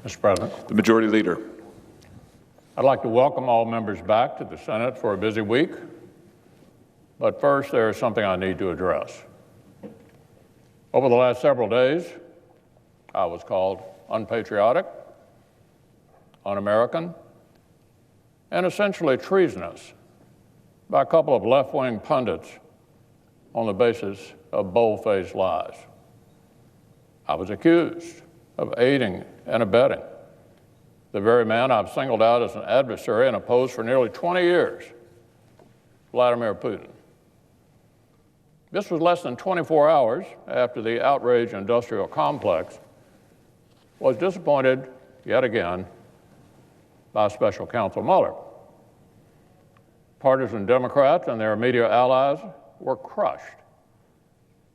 Mr. President. The Majority Leader. I'd like to welcome all members back to the Senate for a busy week. But first, there is something I need to address. Over the last several days, I was called unpatriotic, un-American, and essentially treasonous by a couple of left-wing pundits on the basis of bold-faced lies. I was accused of aiding and abetting the very man I've singled out as an adversary and opposed for nearly 20 years, Vladimir Putin. This was less than 24 hours after the outraged industrial complex was disappointed yet again by Special Counsel Mueller. Partisan Democrats and their media allies were crushed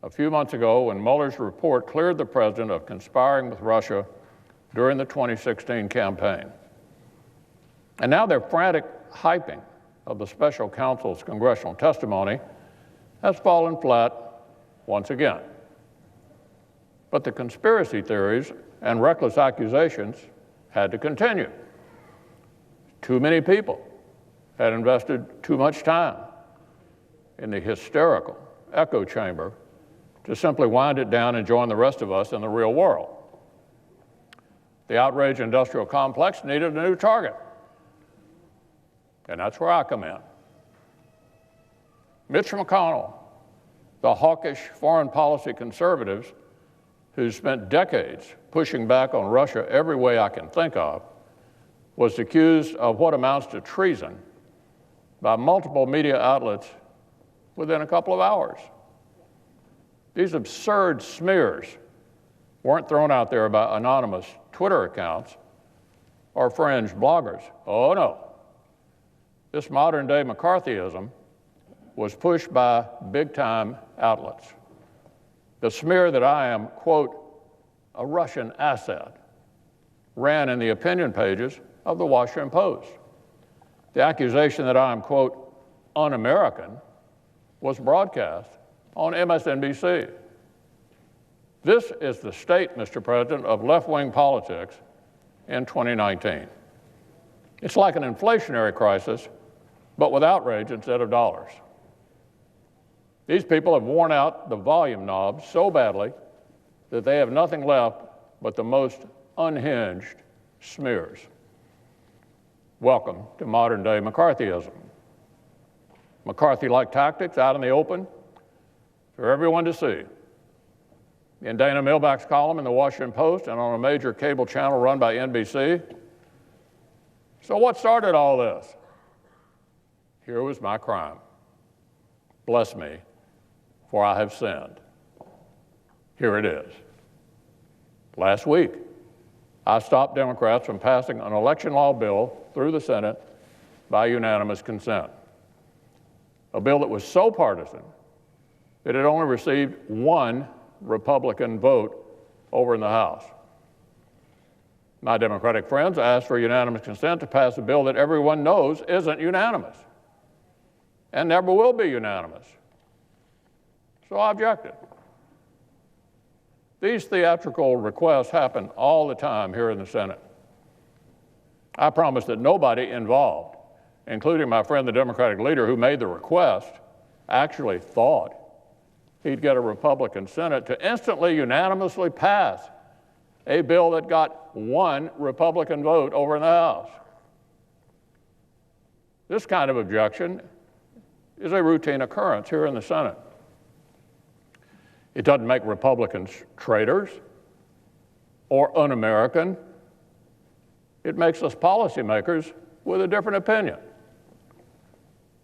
a few months ago when Mueller's report cleared the president of conspiring with Russia during the 2016 campaign. And now their frantic hyping of the special counsel's congressional testimony has fallen flat once again. But the conspiracy theories and reckless accusations had to continue. Too many people had invested too much time in the hysterical echo chamber to simply wind it down and join the rest of us in the real world. The outraged industrial complex needed a new target, and that's where I come in. Mitch McConnell, the hawkish foreign policy conservative who spent decades pushing back on Russia every way I can think of, was accused of what amounts to treason by multiple media outlets within a couple of hours. These absurd smears weren't thrown out there by anonymous Twitter accounts or fringe bloggers. Oh, no. This modern-day McCarthyism was pushed by big-time outlets. The smear that I am, quote, a Russian asset, ran in the opinion pages of the Washington Post. The accusation that I am, quote, un-American was broadcast on MSNBC. This is the state, Mr. President, of left-wing politics in 2019. It's like an inflationary crisis, but with outrage instead of dollars. These people have worn out the volume knob so badly that they have nothing left but the most unhinged smears. Welcome to modern-day McCarthyism. McCarthy-like tactics out in the open for everyone to see. In Dana Milback's column in the Washington Post and on a major cable channel run by NBC. So what started all this? Here was my crime. Bless me, for I have sinned. Here it is. Last week, I stopped Democrats from passing an election law bill through the Senate by unanimous consent. A bill that was so partisan that it only received one Republican vote over in the House. My Democratic friends asked for unanimous consent to pass a bill that everyone knows isn't unanimous and never will be unanimous. So I objected. These theatrical requests happen all the time here in the Senate. I promise that nobody involved, including my friend, the Democratic leader who made the request, actually thought he'd get a Republican Senate to instantly, unanimously pass a bill that got one Republican vote over in the House. This kind of objection is a routine occurrence here in the Senate. It doesn't make Republicans traitors or un-American. It makes us policymakers with a different opinion.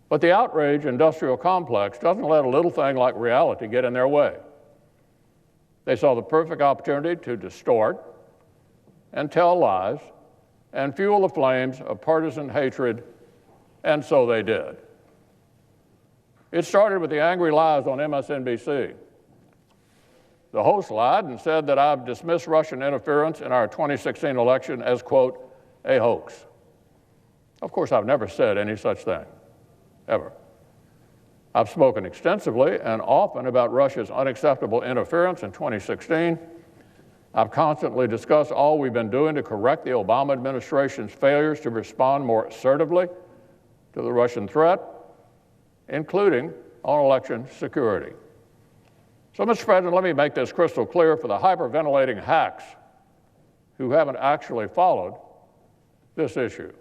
But the outrage industrial complex doesn't let a little thing like reality get in their way. They saw the perfect opportunity to distort and tell lies and fuel the flames of partisan hatred, and so they did. It started with the angry lies on MSNBC. The host lied and said that I've dismissed Russian interference in our 2016 election as, quote, a hoax. Of course, I've never said any such thing, ever. I've spoken extensively and often about Russia's unacceptable interference in 2016. I've constantly discussed all we've been doing to correct the Obama administration's failures to respond more assertively to the Russian threat, including on election security. So, Mr. President, let me make this crystal clear for the hyperventilating hacks who haven't actually followed this issue.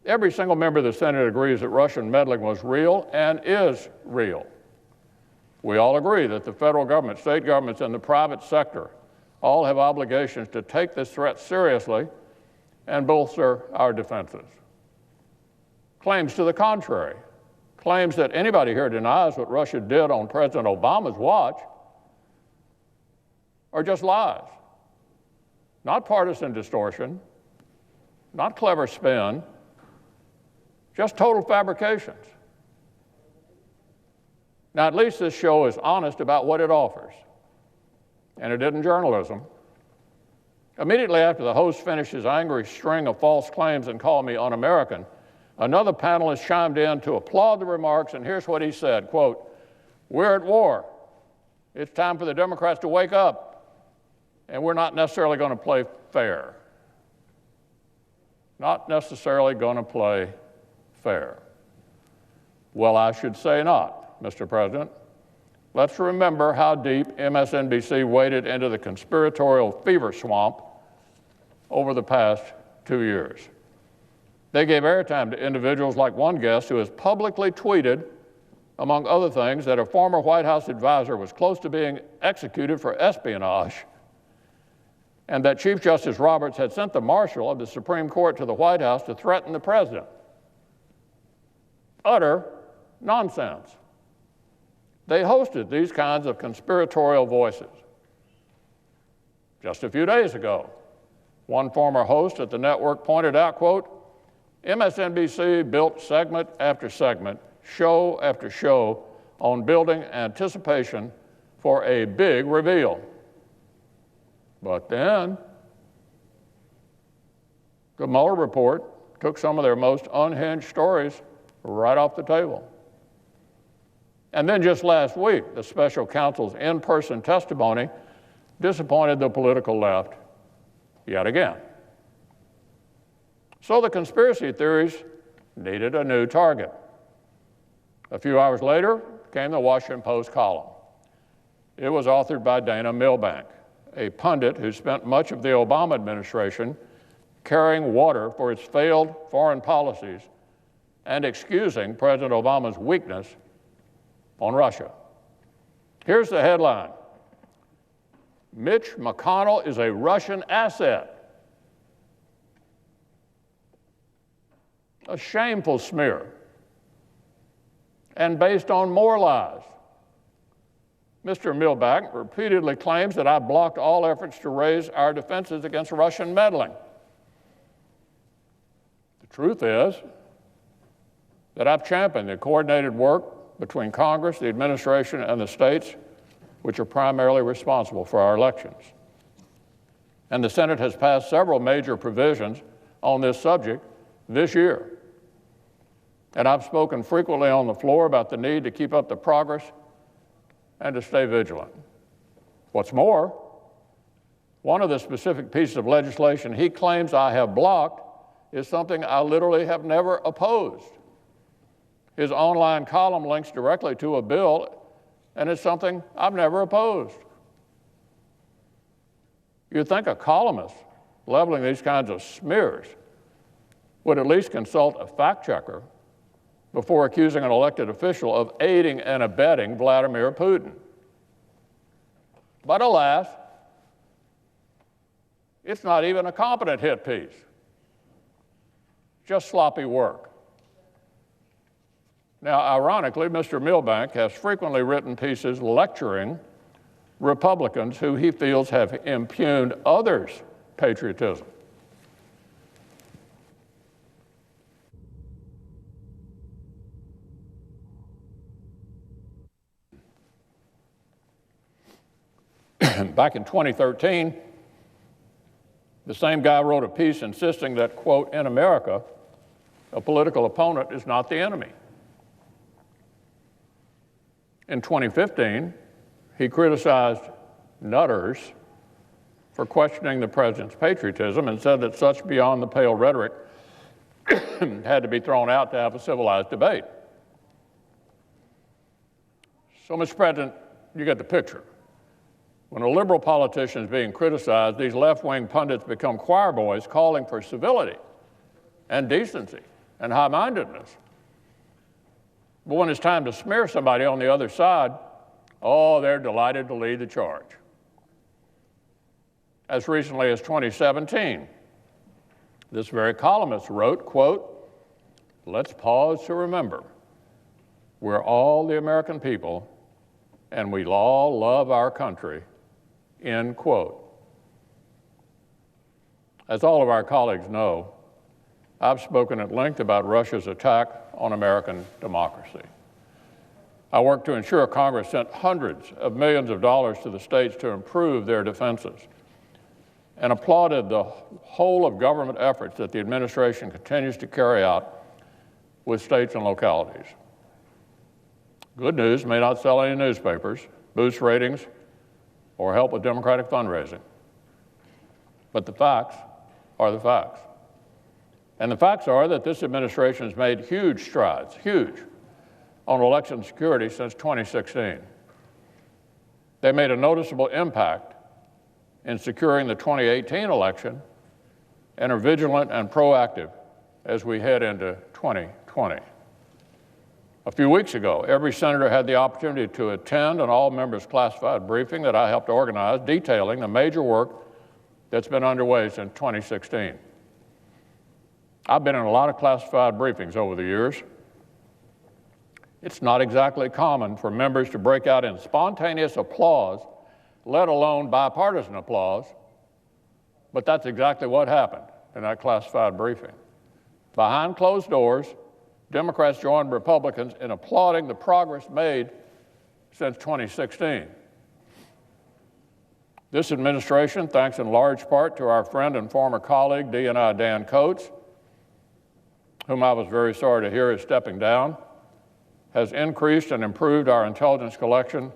Every single member of the Senate agrees that Russian meddling was real and is real. We all agree that the federal government, state governments, and the private sector all have obligations to take this threat seriously and bolster our defenses. Claims to the contrary, claims that anybody here denies what Russia did on President Obama's watch, are just lies. Not partisan distortion, not clever spin, just total fabrications. Now, at least this show is honest about what it offers, and it isn't journalism. Immediately after the host finished his angry string of false claims and called me un-American, another panelist chimed in to applaud the remarks, and here's what he said, quote, "We're at war. It's time for the Democrats to wake up, and we're not necessarily going to play fair." Not necessarily going to play fair. Well, I should say not, Mr. President. Let's remember how deep MSNBC waded into the conspiratorial fever swamp over the past 2 years. They gave airtime to individuals like one guest who has publicly tweeted, among other things, that a former White House advisor was close to being executed for espionage, and that Chief Justice Roberts had sent the marshal of the Supreme Court to the White House to threaten the president. Utter nonsense. They hosted these kinds of conspiratorial voices. Just a few days ago, one former host at the network pointed out, quote, MSNBC built segment after segment, show after show, on building anticipation for a big reveal. But then, the Mueller report took some of their most unhinged stories right off the table. And then just last week, the special counsel's in-person testimony disappointed the political left yet again. So the conspiracy theories needed a new target. A few hours later came the Washington Post column. It was authored by Dana Milbank, a pundit who spent much of the Obama administration carrying water for its failed foreign policies and excusing President Obama's weakness on Russia. Here's the headline: Mitch McConnell is a Russian asset. A shameful smear, and based on more lies. Mr. Milbank repeatedly claims that I blocked all efforts to raise our defenses against Russian meddling. The truth is that I've championed the coordinated work between Congress, the administration, and the states, which are primarily responsible for our elections. And the Senate has passed several major provisions on this subject this year. And I've spoken frequently on the floor about the need to keep up the progress and to stay vigilant. What's more, one of the specific pieces of legislation he claims I have blocked is something I literally have never opposed. His online column links directly to a bill, and it's something I've never opposed. You'd think a columnist leveling these kinds of smears would at least consult a fact checker before accusing an elected official of aiding and abetting Vladimir Putin. But alas, it's not even a competent hit piece, just sloppy work. Now, ironically, Mr. Milbank has frequently written pieces lecturing Republicans who he feels have impugned others' patriotism. Back in 2013, the same guy wrote a piece insisting that, quote, in America, a political opponent is not the enemy. In 2015, he criticized nutters for questioning the president's patriotism and said that such beyond-the-pale rhetoric had to be thrown out to have a civilized debate. So, Mr. President, you get the picture. When a liberal politician is being criticized, these left-wing pundits become choir boys calling for civility and decency and high-mindedness. But when it's time to smear somebody on the other side, oh, they're delighted to lead the charge. As recently as 2017, this very columnist wrote, quote, "Let's pause to remember, we're all the American people and we all love our country," end quote. As all of our colleagues know, I've spoken at length about Russia's attack on American democracy. I worked to ensure Congress sent hundreds of millions of dollars to the states to improve their defenses, and applauded the whole of government efforts that the administration continues to carry out with states and localities. Good news may not sell any newspapers, boost ratings, or help with Democratic fundraising. But the facts are the facts. And the facts are that this administration has made huge strides, on election security since 2016. They made a noticeable impact in securing the 2018 election and are vigilant and proactive as we head into 2020. A few weeks ago, every senator had the opportunity to attend an all-members classified briefing that I helped organize, detailing the major work that's been underway since 2016. I've been in a lot of classified briefings over the years. It's not exactly common for members to break out in spontaneous applause, let alone bipartisan applause, but that's exactly what happened in that classified briefing. Behind closed doors, Democrats joined Republicans in applauding the progress made since 2016. This administration, thanks in large part to our friend and former colleague, DNI Dan Coates, whom I was very sorry to hear is stepping down, has increased and improved our intelligence collection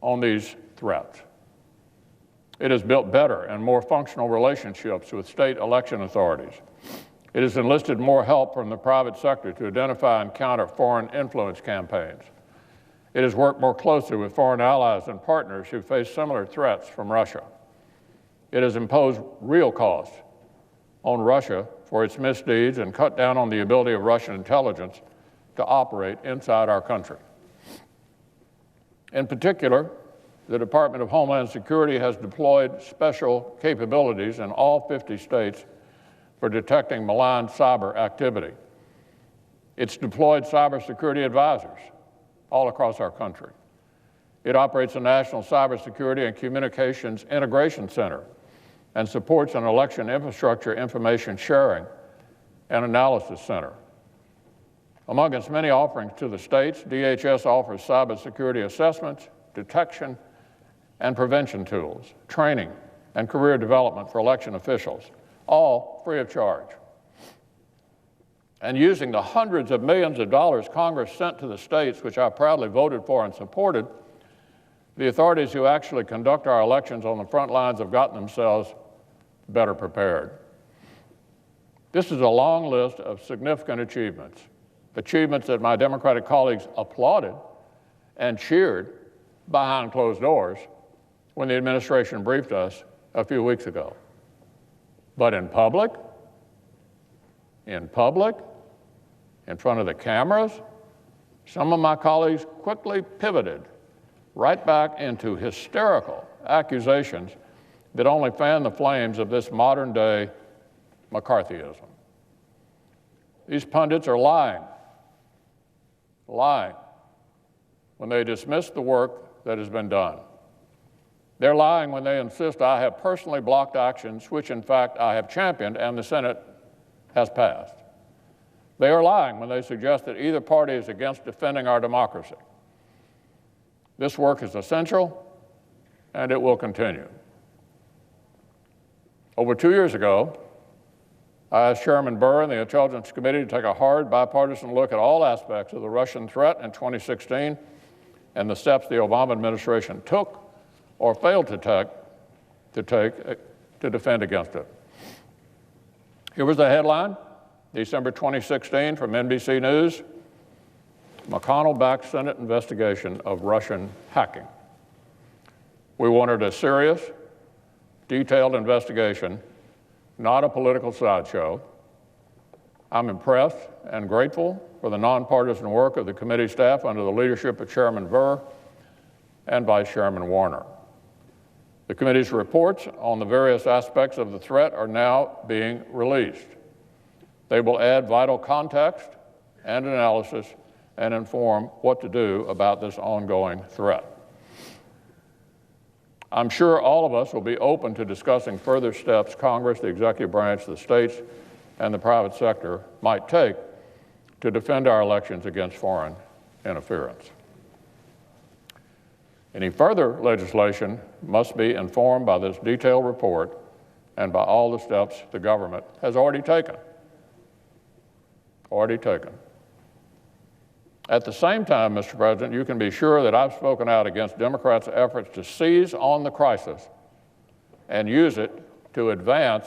on these threats. It has built better and more functional relationships with state election authorities. It has enlisted more help from the private sector to identify and counter foreign influence campaigns. It has worked more closely with foreign allies and partners who face similar threats from Russia. It has imposed real costs on Russia for its misdeeds and cut down on the ability of Russian intelligence to operate inside our country. In particular, the Department of Homeland Security has deployed special capabilities in all 50 states for detecting malign cyber activity. It's deployed cybersecurity advisors all across our country. It operates a National Cybersecurity and Communications Integration Center and supports an election infrastructure information sharing and analysis center. Among its many offerings to the states, DHS offers cybersecurity assessments, detection, and prevention tools, training, and career development for election officials, all free of charge. And using the hundreds of millions of dollars Congress sent to the states, which I proudly voted for and supported, the authorities who actually conduct our elections on the front lines have gotten themselves better prepared. This is a long list of significant achievements that my Democratic colleagues applauded and cheered behind closed doors when the administration briefed us a few weeks ago. But in public, in front of the cameras, some of my colleagues quickly pivoted right back into hysterical accusations that only fan the flames of this modern-day McCarthyism. These pundits are lying when they dismiss the work that has been done. They're lying when they insist I have personally blocked actions which, in fact, I have championed and the Senate has passed. They are lying when they suggest that either party is against defending our democracy. This work is essential, and it will continue. Over 2 years ago, I asked Chairman Burr and the Intelligence Committee to take a hard bipartisan look at all aspects of the Russian threat in 2016 and the steps the Obama administration took or failed to take to take to defend against it. Here was the headline, December 2016 from NBC News. McConnell backs Senate investigation of Russian hacking. We wanted a serious, detailed investigation, not a political sideshow. I'm impressed and grateful for the nonpartisan work of the committee staff under the leadership of Chairman Burr and Vice Chairman Warner. The committee's reports on the various aspects of the threat are now being released. They will add vital context and analysis and inform what to do about this ongoing threat. I'm sure all of us will be open to discussing further steps Congress, the executive branch, the states, and the private sector might take to defend our elections against foreign interference. Any further legislation must be informed by this detailed report and by all the steps the government has already taken. At the same time, Mr. President, you can be sure that I've spoken out against Democrats' efforts to seize on the crisis and use it to advance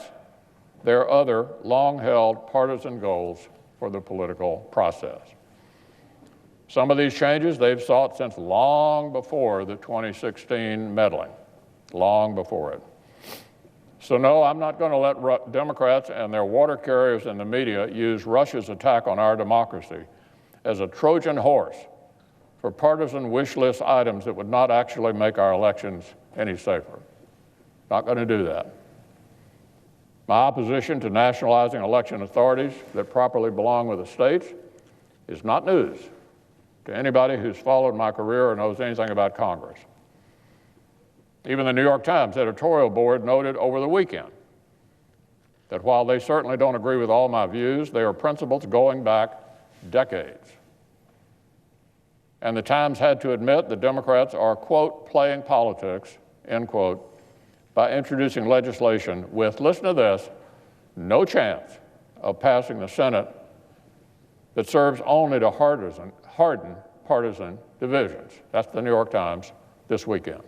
their other long-held partisan goals for the political process. Some of these changes they've sought since long before the 2016 meddling, long before it. So no, I'm not going to let Democrats and their water carriers in the media use Russia's attack on our democracy as a Trojan horse for partisan wish list items that would not actually make our elections any safer. Not going to do that. My opposition to nationalizing election authorities that properly belong with the states is not news to anybody who's followed my career or knows anything about Congress. Even the New York Times editorial board noted over the weekend that while they certainly don't agree with all my views, they are principles going back decades. And the Times had to admit the Democrats are, quote, playing politics, end quote, by introducing legislation with, listen to this, no chance of passing the Senate that serves only to harden partisan divisions. That's the New York Times this weekend.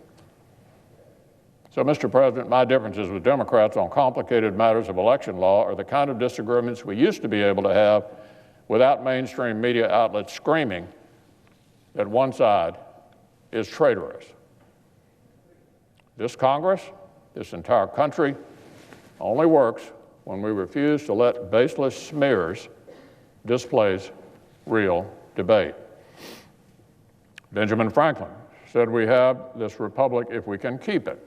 So, Mr. President, my differences with Democrats on complicated matters of election law are the kind of disagreements we used to be able to have without mainstream media outlets screaming that one side is traitorous. This Congress, this entire country, only works when we refuse to let baseless smears displace real debate. Benjamin Franklin said we have this republic if we can keep it.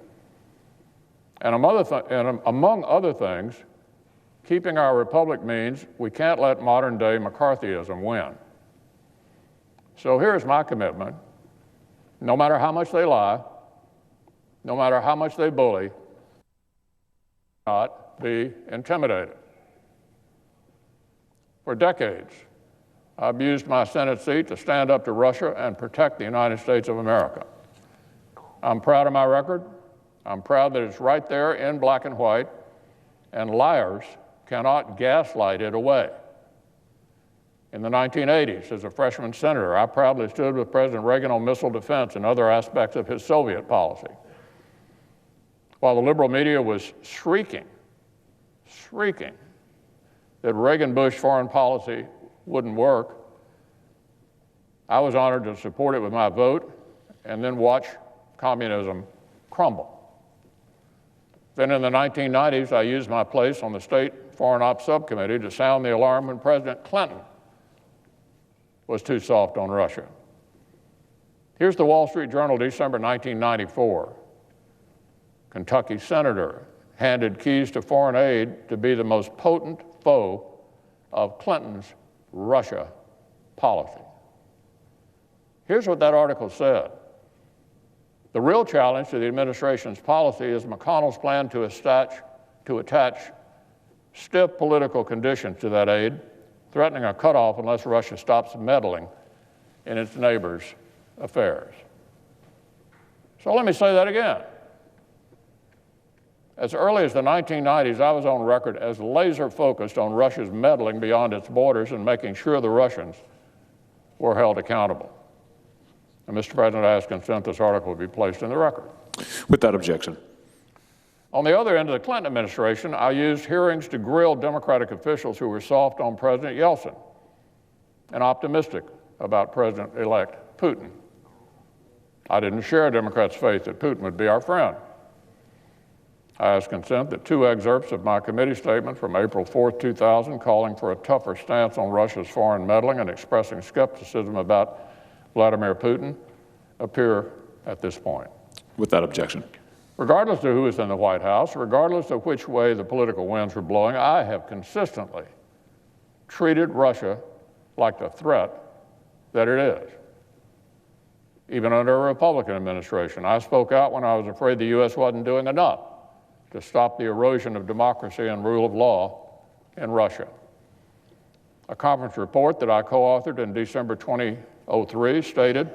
And among other things, keeping our republic means we can't let modern-day McCarthyism win. So here's my commitment. No matter how much they lie, no matter how much they bully, not be intimidated. For decades, I've used my Senate seat to stand up to Russia and protect the United States of America. I'm proud of my record. I'm proud that it's right there in black and white, and liars cannot gaslight it away. In the 1980s, as a freshman senator, I proudly stood with President Reagan on missile defense and other aspects of his Soviet policy. While the liberal media was shrieking that Reagan-Bush foreign policy wouldn't work, I was honored to support it with my vote and then watch communism crumble. Then in the 1990s, I used my place on the State Foreign Ops Subcommittee to sound the alarm when President Clinton was too soft on Russia. Here's the Wall Street Journal, December 1994. Kentucky senator handed keys to foreign aid to be the most potent foe of Clinton's Russia policy. Here's what that article said. The real challenge to the administration's policy is McConnell's plan to attach stiff political conditions to that aid, threatening a cutoff unless Russia stops meddling in its neighbors' affairs. So let me say that again. As early as the 1990s, I was on record as laser-focused on Russia's meddling beyond its borders and making sure the Russians were held accountable. And Mr. President, I ask consent this article be placed in the record. With that objection. On the other end of the Clinton administration, I used hearings to grill Democratic officials who were soft on President Yeltsin and optimistic about President-elect Putin. I didn't share Democrats' faith that Putin would be our friend. I asked consent that 2 excerpts of my committee statement from April 4, 2000, calling for a tougher stance on Russia's foreign meddling and expressing skepticism about Vladimir Putin, appear at this point. Without objection. Regardless of who is in the White House, regardless of which way the political winds were blowing, I have consistently treated Russia like the threat that it is. Even under a Republican administration, I spoke out when I was afraid the U.S. wasn't doing enough to stop the erosion of democracy and rule of law in Russia. A conference report that I co-authored in December 2003 stated,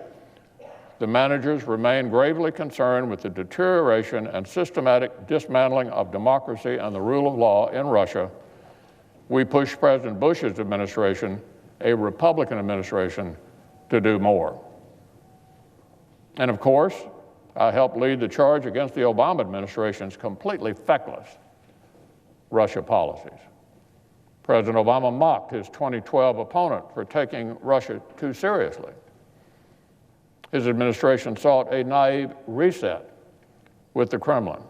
the managers remain gravely concerned with the deterioration and systematic dismantling of democracy and the rule of law in Russia. We pushed President Bush's administration, a Republican administration, to do more. And of course, I helped lead the charge against the Obama administration's completely feckless Russia policies. President Obama mocked his 2012 opponent for taking Russia too seriously. His administration sought a naive reset with the Kremlin.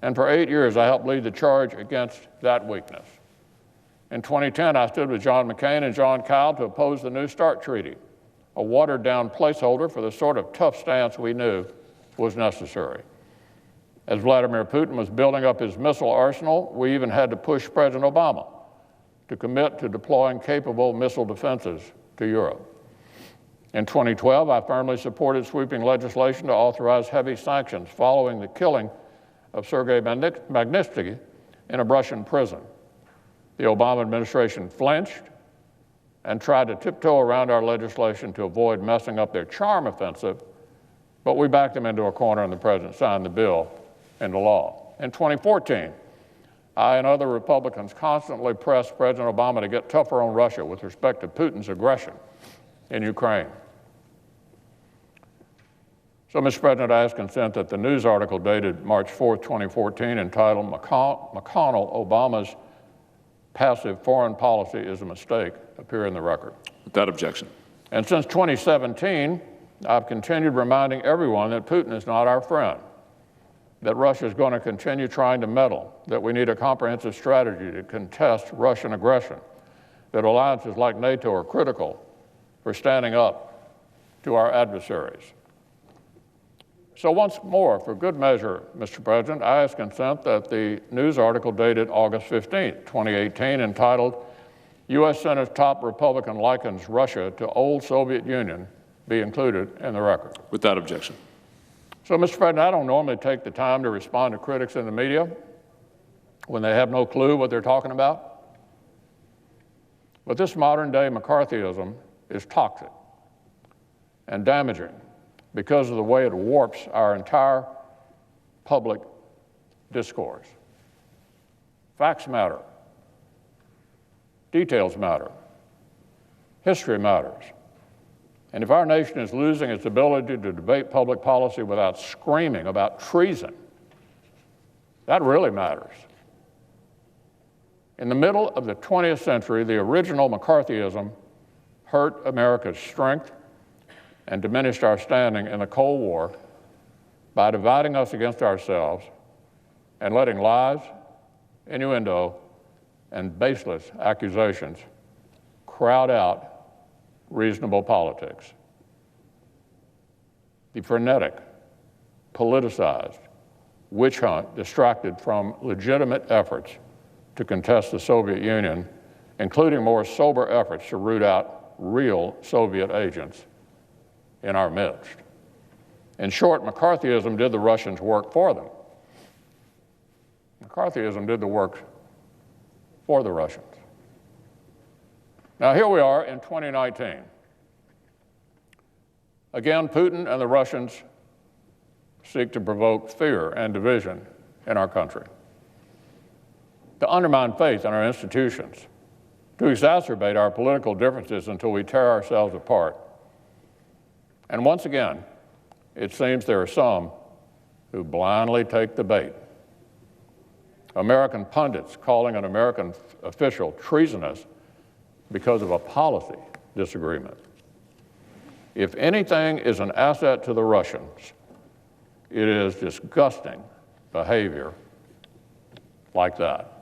And for 8 years, I helped lead the charge against that weakness. In 2010, I stood with John McCain and John Kyle to oppose the New START Treaty, a watered-down placeholder for the sort of tough stance we knew was necessary. As Vladimir Putin was building up his missile arsenal, we even had to push President Obama to commit to deploying capable missile defenses to Europe. In 2012, I firmly supported sweeping legislation to authorize heavy sanctions following the killing of Sergei Magnitsky in a Russian prison. The Obama administration flinched and tried to tiptoe around our legislation to avoid messing up their charm offensive, but we backed them into a corner and the president signed the bill into law. In 2014, I and other Republicans constantly pressed President Obama to get tougher on Russia with respect to Putin's aggression in Ukraine. So, Mr. President, I ask consent that the news article dated March 4, 2014, entitled McConnell, Obama's passive foreign policy is a mistake, appear in the record. Without objection. And since 2017, I've continued reminding everyone that Putin is not our friend, that Russia is going to continue trying to meddle, that we need a comprehensive strategy to contest Russian aggression, that alliances like NATO are critical for standing up to our adversaries. So once more, for good measure, Mr. President, I ask consent that the news article dated August 15, 2018, entitled U.S. Senate Top Republican Likens Russia to Old Soviet Union, be included in the record. Without objection. So, Mr. President, I don't normally take the time to respond to critics in the media when they have no clue what they're talking about. But this modern-day McCarthyism is toxic and damaging because of the way it warps our entire public discourse. Facts matter. Details matter. History matters. And if our nation is losing its ability to debate public policy without screaming about treason, that really matters. In the middle of the 20th century, the original McCarthyism hurt America's strength and diminished our standing in the Cold War by dividing us against ourselves and letting lies, innuendo, and baseless accusations crowd out reasonable politics. The frenetic, politicized witch hunt distracted from legitimate efforts to contest the Soviet Union, including more sober efforts to root out real Soviet agents in our midst. In short, McCarthyism did the Russians' work for them. McCarthyism did the work for the Russians. Now, here we are in 2019. Again, Putin and the Russians seek to provoke fear and division in our country, to undermine faith in our institutions, to exacerbate our political differences until we tear ourselves apart. And once again, it seems there are some who blindly take the bait. American pundits calling an American official treasonous because of a policy disagreement. If anything is an asset to the Russians, it is disgusting behavior like that.